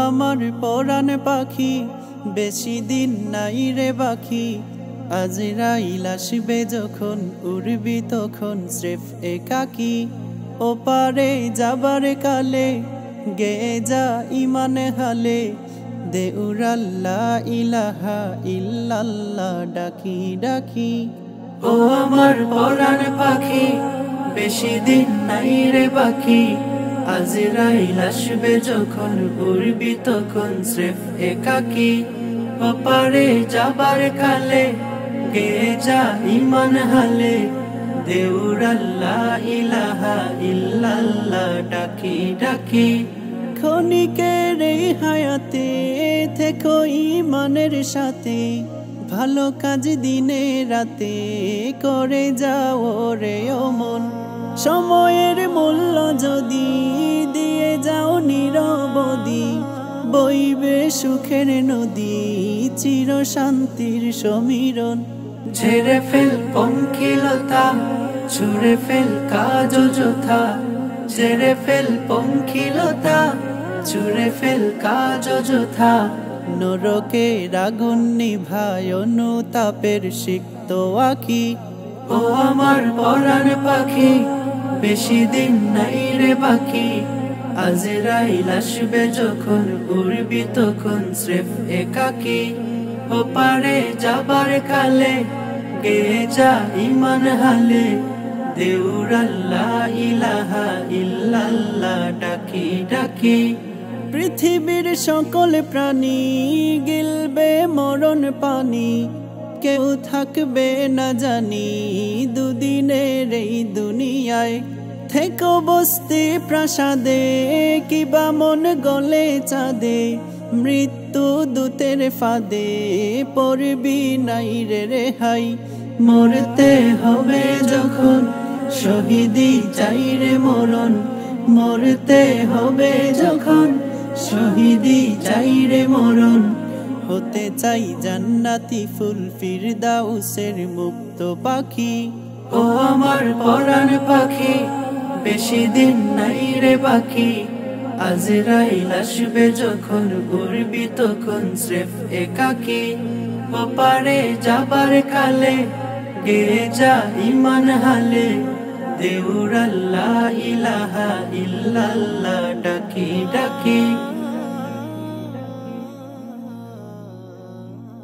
আমার পরাণ পাখি বেশি দিন নাই রে বাকি আজরাইল আসবে যখন উড়বি তখন স্রেফ একাকী ওপারে যাবার কালে গেয়ে যা ইমানে হালে দে উড়াল্লা ইলাহা ইল্লাল্লাহ ডাকি ডাকি। ও আমার পরাণ পাখি বেশি দিন নাই রে বাকি আজরাইল আসবে যখন উড়বি তখন স্রেফ একাকী ওপারে যাবার কালে গেয়ে যা ইমান হালে দে উড়াল্লা ইলাহা ইল্লাল্লাহ ডাকি ডাকি। ক্ষণিকের এই হায়াতে থেকো ইমানের সাথে ভালো কাজ দিনে রাতে করে যাও রে ও মন সময়ের মূল্য যদি দিয়ে যাও নিরবধি বইবে সুখের নদী চির শান্তির সমীরণ। ঝেড়ে ফেল পঙ্কিলতা ছুঁড়ে ফেল কাজ অযথা ঝেড়ে ফেল পঙ্কিলতা ছুঁড়ে ফেল কাজ অযথা নরকের আগুন নিভায় অনুতাপের সিক্ত আঁখি। ও আমার পরাণ পাখি বেশি দিন নাই রে বাকি আজরাইল আসবে যখন উড়বি তখন স্রেফ একাকী ওপারে যাবার কালে গেয়ে যা ইমান হালে দে উড়াল্লা ইলাহা ইল্লাল্লাহ ডাকি ডাকি। পৃথিবীর সকল প্রাণী গিলবে মরণ পানি কেউ থাকবে না জানি দুদিনের এই দুনিয়ায় থেকো বস্তি প্রাসাদে কিবা মন গলে চাঁদে মৃত্যু দূতের ফাঁদে পড়বি নাই রে রেহাই মরতে হবে যখন শহীদি চাই রে মরণ মরতে হবে যখন শহীদি চাই রে মরণ হতে চাই জান্নাতি ফুল ফিরদাউসের মুক্ত পাখি। ও আমার পরাণ পাখি বেশি দিন নাই রে বাকি আজরাইল আসবে যখন উড়বি তখন স্রেফ একাকী ওপারে যাবার কালে গেয়ে যা ইমান হালে দে উড়াল্লা ইলাহা ইল্লাল্লাহ ডাকি ডাকি।